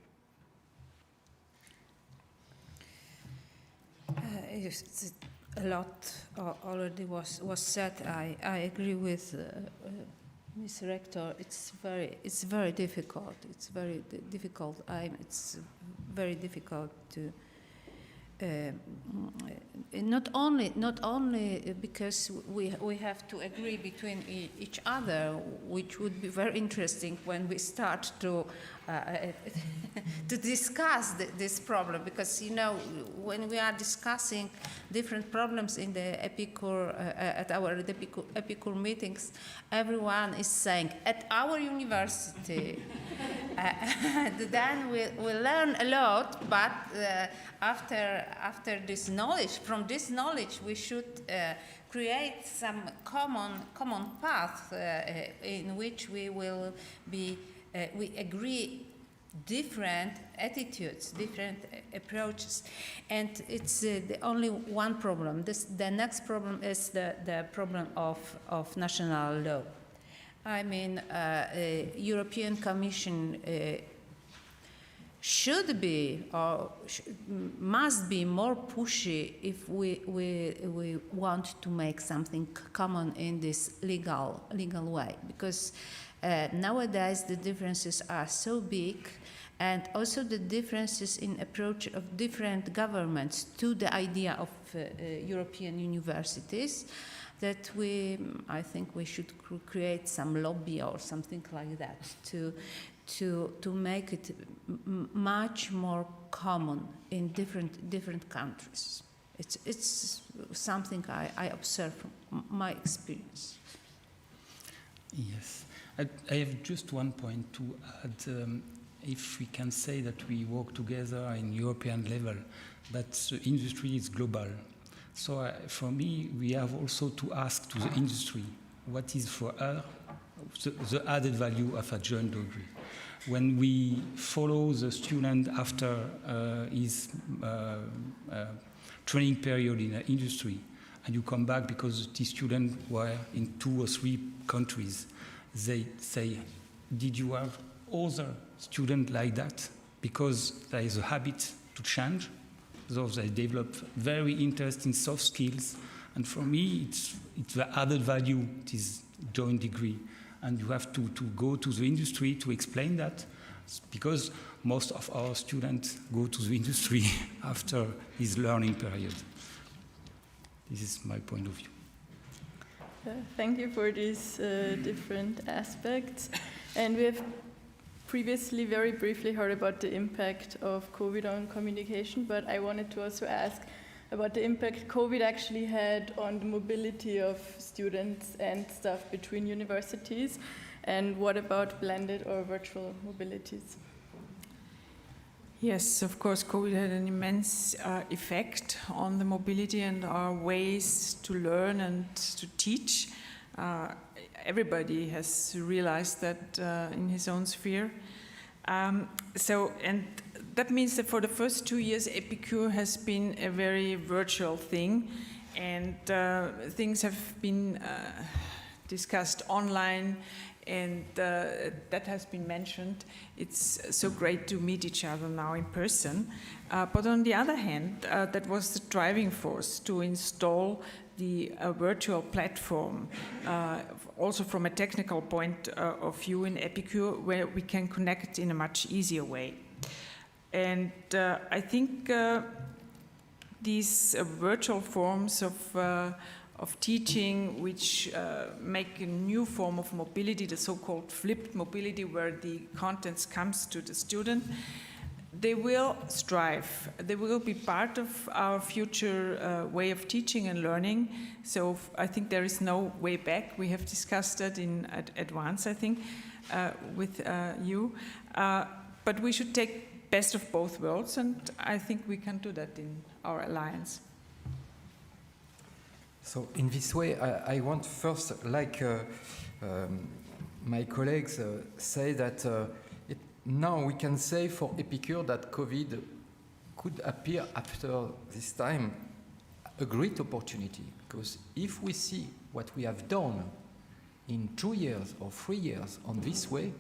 A lot already was said. I agree with Ms. Rector. It's very difficult. It's very difficult. It's very difficult to. Not only because we have to agree between each other, which would be very interesting when we start to to discuss this problem, because when we are discussing different problems in the EPICUR at our EPICUR meetings, everyone is saying at our university. Then we learn a lot, but after this knowledge, from this knowledge, we should create some common path in which we will be we agree different attitudes, different approaches, and it's the only one problem. The next problem is the problem of national law. I mean, European Commission should be or must be more pushy if we want to make something common in this legal way, because nowadays the differences are so big, and also the differences in approach of different governments to the idea of European universities, that I think we should create some lobby or something like that to make it much more common in different countries. It's something I observe from my experience. Yes, I have just one point to add. If we can say that we work together in European level, that the industry is global. So for me, we have also to ask to the industry, what is for us the added value of a joint degree? When we follow the student after his training period in the industry, and you come back because the students were in 2 or 3 countries, they say, did you have other students like that? Because there is a habit to change. So they develop very interesting soft skills, and for me, it's the added value. It is joint degree, and you have to go to the industry to explain that, because most of our students go to the industry after his learning period. This is my point of view. Thank you for these different aspects, and we have previously very briefly heard about the impact of COVID on communication, but I wanted to also ask about the impact COVID actually had on the mobility of students and staff between universities, and what about blended or virtual mobilities? Yes, of course, COVID had an immense effect on the mobility and our ways to learn and to teach. Everybody has realized that in his own sphere. And that means that for the first 2 years, EPICUR has been a very virtual thing, and things have been discussed online, and that has been mentioned. It's so great to meet each other now in person. But on the other hand, that was the driving force to install the virtual platform, also from a technical point of view in EPICUR, where we can connect in a much easier way. And I think these virtual forms of teaching, which make a new form of mobility, the so-called flipped mobility, where the contents comes to the student, they will strive. They will be part of our future way of teaching and learning. So I think there is no way back. We have discussed that in advance, I think, with you. But we should take best of both worlds, and I think we can do that in our alliance. So in this way, I want first, like my colleagues say, that now we can say for EPICUR that COVID could appear after this time a great opportunity, because if we see what we have done in 2 years or 3 years on this way,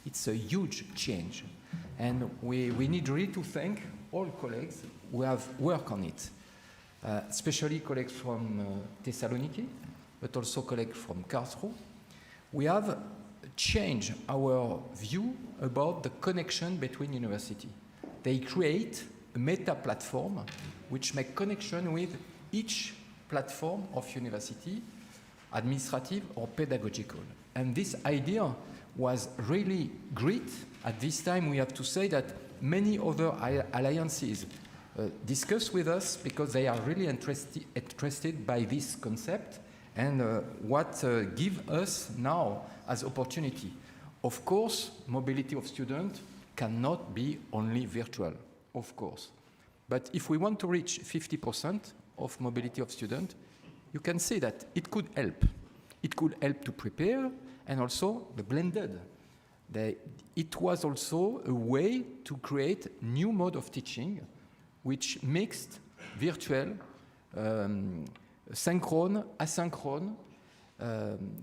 it's a huge change. And we need really to thank all colleagues who have worked on it, especially colleagues from Thessaloniki, but also colleagues from Karlsruhe. We have changed our view about the connection between universities. They create a meta platform which make connection with each platform of university, administrative or pedagogical. And this idea was really great. At this time, we have to say that many other alliances discuss with us because they are really interested by this concept and what give us now as opportunity. Of course, mobility of students cannot be only virtual, of course. But if we want to reach 50% of mobility of students, you can say that it could help. It could help to prepare, and also the blended. It was also a way to create new mode of teaching, which mixed virtual, synchrone, asynchrone,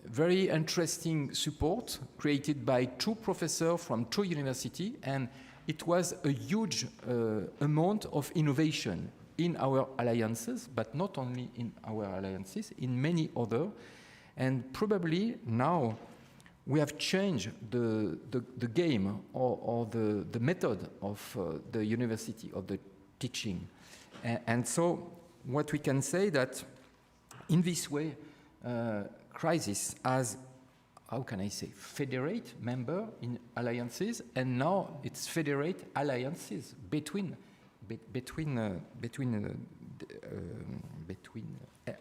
very interesting support created by 2 professors from 2 universities, and it was a huge amount of innovation in our alliances, but not only in our alliances, in many other. And probably now we have changed the game or the method of the university, of the teaching. And so what we can say that in this way, crisis as, how can I say, federate member in alliances, and now it's federate alliances between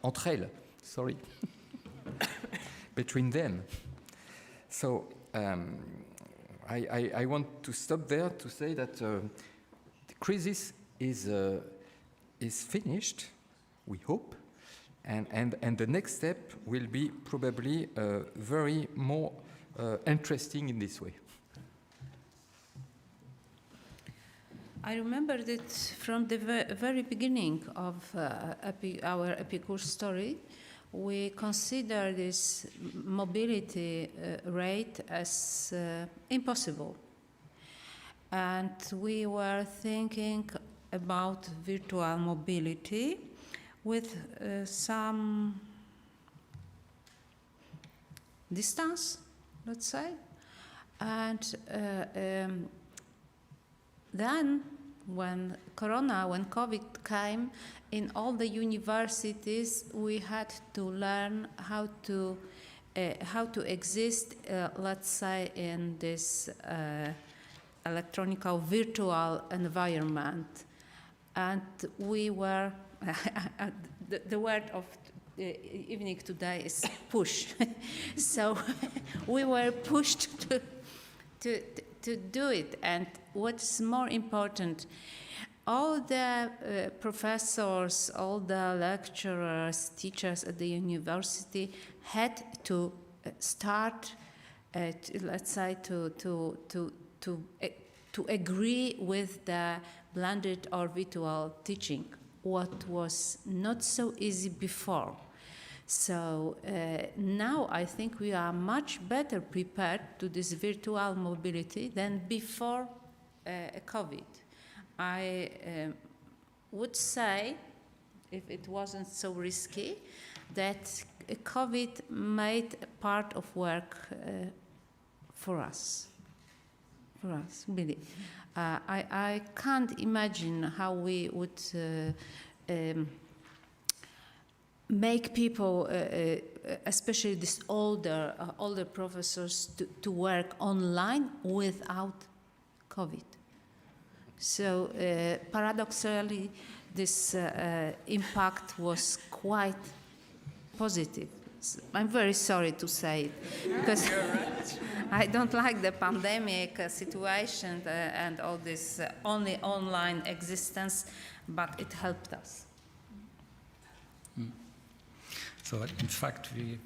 entre elles, sorry, between them. So I want to stop there to say that the crisis is finished, we hope, and the next step will be probably very more interesting in this way. I remember that from the very beginning of our EPICUR story, we consider this mobility rate as impossible. And we were thinking about virtual mobility with some distance, let's say. And then when COVID came, in all the universities, we had to learn how to exist, let's say, in this electronic virtual environment. And we were, the word of the evening today is push. So we were pushed to do it. And what's more important, all the professors, all the lecturers, teachers at the university had to start, let's say, to agree with the blended or virtual teaching, what was not so easy before. So now I think we are much better prepared to this virtual mobility than before COVID. I would say, if it wasn't so risky, that COVID made part of work for us. For us, really. I can't imagine how we would make people, especially these older professors, to work online without COVID. So paradoxically, this impact was quite positive. I'm very sorry to say it, because I don't like the pandemic situation and all this only online existence, but it helped us. So in fact, we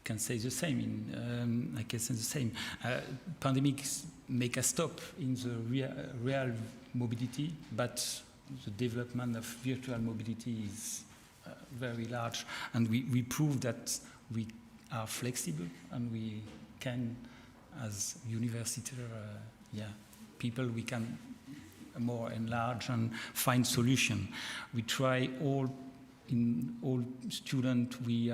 can say the same. I guess the same. Pandemics make a stop in the real mobility, but the development of virtual mobility is very large, and we prove that we are flexible and we can, as university, people, we can more enlarge and find solution. We try all students we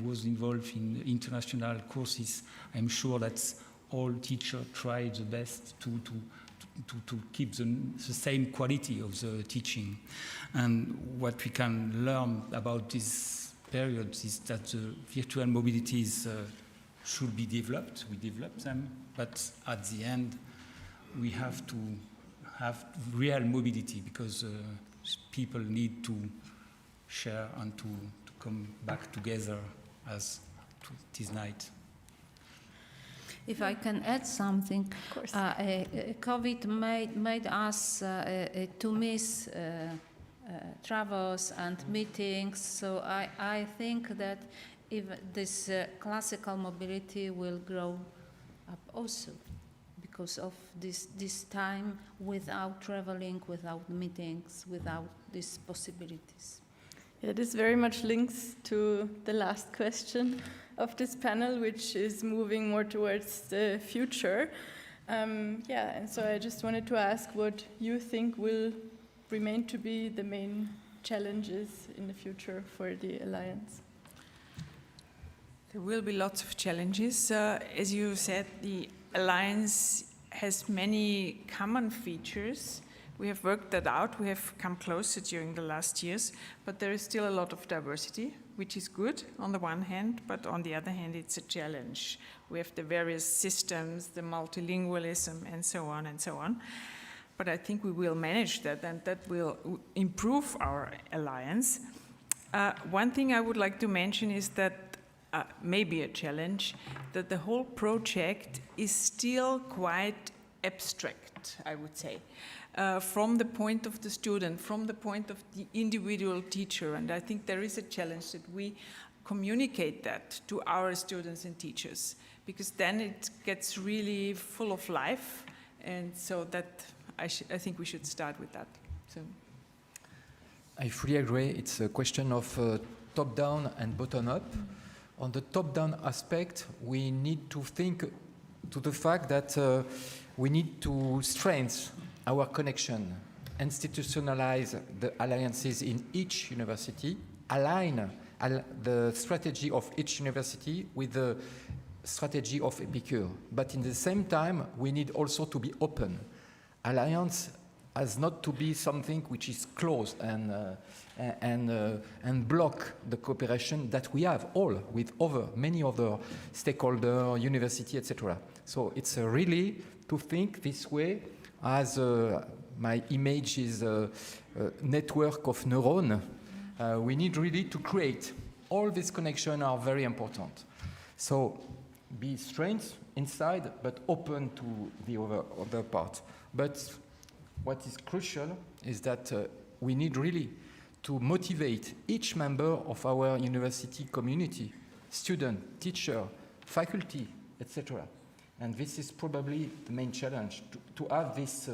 was involved in international courses. I'm sure that all teachers try the best to keep the same quality of the teaching. And what we can learn about this period is that the virtual mobilities should be developed. We develop them, but at the end, we have to have real mobility because people need to share and to come back together as this night. If I can add something, Of course. COVID made us to miss travels and meetings, so I think that if this classical mobility will grow up also because of this time without traveling, without meetings, without these possibilities. Yeah, this very much links to the last question of this panel, which is moving more towards the future. And so I just wanted to ask what you think will remain to be the main challenges in the future for the Alliance. There will be lots of challenges. As you said, the Alliance has many common features. We have worked that out. We have come closer during the last years, but there is still a lot of diversity, which is good on the one hand, but on the other hand, it's a challenge. We have the various systems, the multilingualism, and so on and so on. But I think we will manage that, and that will improve our alliance. One thing I would like to mention is that maybe a challenge, that the whole project is still quite abstract, I would say. From the point of the student, from the point of the individual teacher. And I think there is a challenge that we communicate that to our students and teachers, because then it gets really full of life. And so that I think we should start with that. So. I fully agree. It's a question of top-down and bottom-up. On the top-down aspect, we need to think to the fact that we need to strengthen our connection, institutionalize the alliances in each university, align the strategy of each university with the strategy of EPICUR. But in the same time, we need also to be open. Alliance has not to be something which is closed and block the cooperation that we have all with many other stakeholders, university, etc. So it's really to think this way. As my image is a network of neurons, we need really to create. All these connections are very important. So be strength inside, but open to the other part. But what is crucial is that we need really to motivate each member of our university community, student, teacher, faculty, etc. And this is probably the main challenge, to have this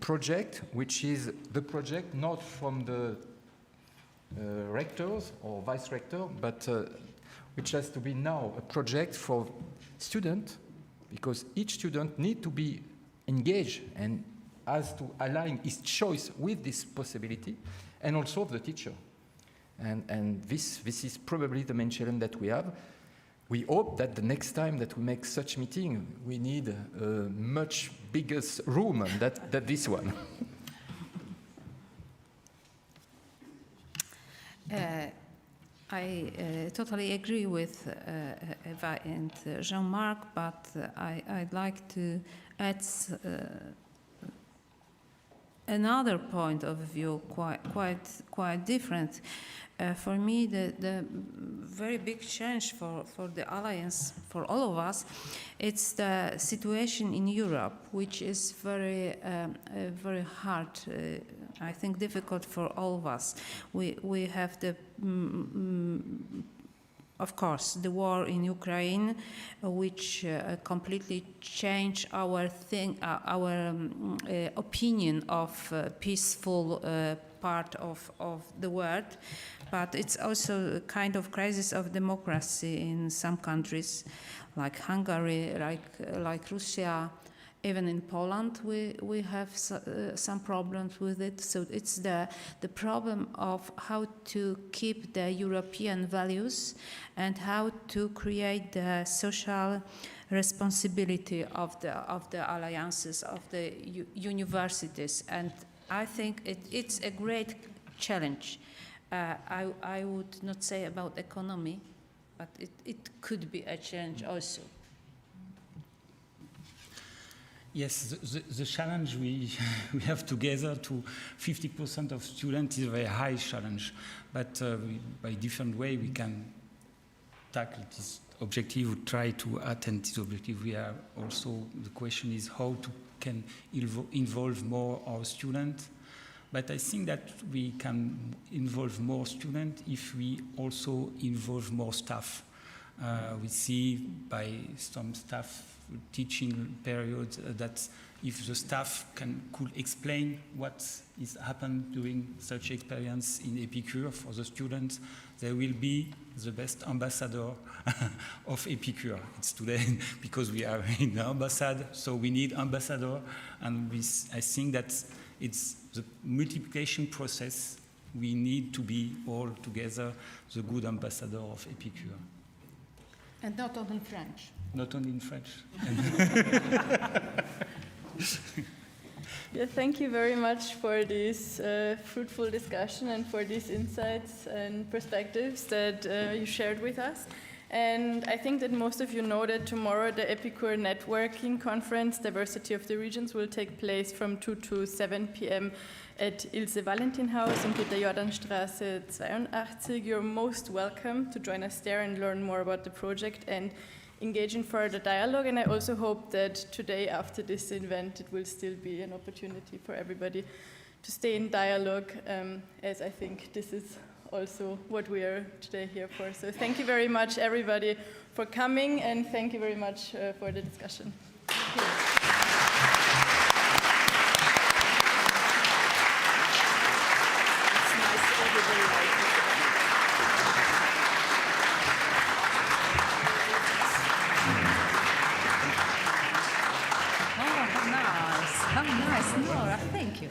project, which is the project not from the rectors or vice-rector, but which has to be now a project for students, because each student needs to be engaged and has to align his choice with this possibility, and also the teacher. And this is probably the main challenge that we have. We hope that the next time that we make such meeting, we need a much bigger room than this one. I totally agree with Eva and Jean-Marc, but I'd like to add another point of view, quite different. For me, the very big change for the Alliance, for all of us, it's the situation in Europe, which is very hard, I think difficult for all of us. We have of course, the war in Ukraine, which completely changed our opinion of peaceful part of the world, but it's also a kind of crisis of democracy in some countries, like Hungary, like Russia. Even in Poland, we have some problems with it. So it's the problem of how to keep the European values and how to create the social responsibility of the alliances, of the universities. And I think it's a great challenge. I would not say about economy, but it could be a challenge also. Yes, the challenge we have together to 50% of students is a very high challenge, but by different way we can tackle this objective, we try to attain this objective. We are also, the question is how to can involve more our students, but I think that we can involve more students if we also involve more staff. We see by some staff teaching periods that if the staff could explain what is happened during such experience in EPICUR for the students, they will be the best ambassador of EPICUR. It's today because we are in the ambassade, so we need ambassador, and I think that it's the multiplication process. We need to be all together the good ambassador of EPICUR. And not only in French. Not only in French. Yeah, thank you very much for this fruitful discussion and for these insights and perspectives that you shared with us. And I think that most of you know that tomorrow the EPICUR networking conference, Diversity of the Regions, will take place from 2 to 7 p.m. at Ilse Valentin Haus in Peter-Jordan-Straße 82. You're most welcome to join us there and learn more about the project and engage in further dialogue. And I also hope that today, after this event, it will still be an opportunity for everybody to stay in dialogue, as I think this is also what we are today here for. So thank you very much, everybody, for coming, and thank you very much for the discussion. Thank you. Oh, nice. How nice, Nora. Thank you.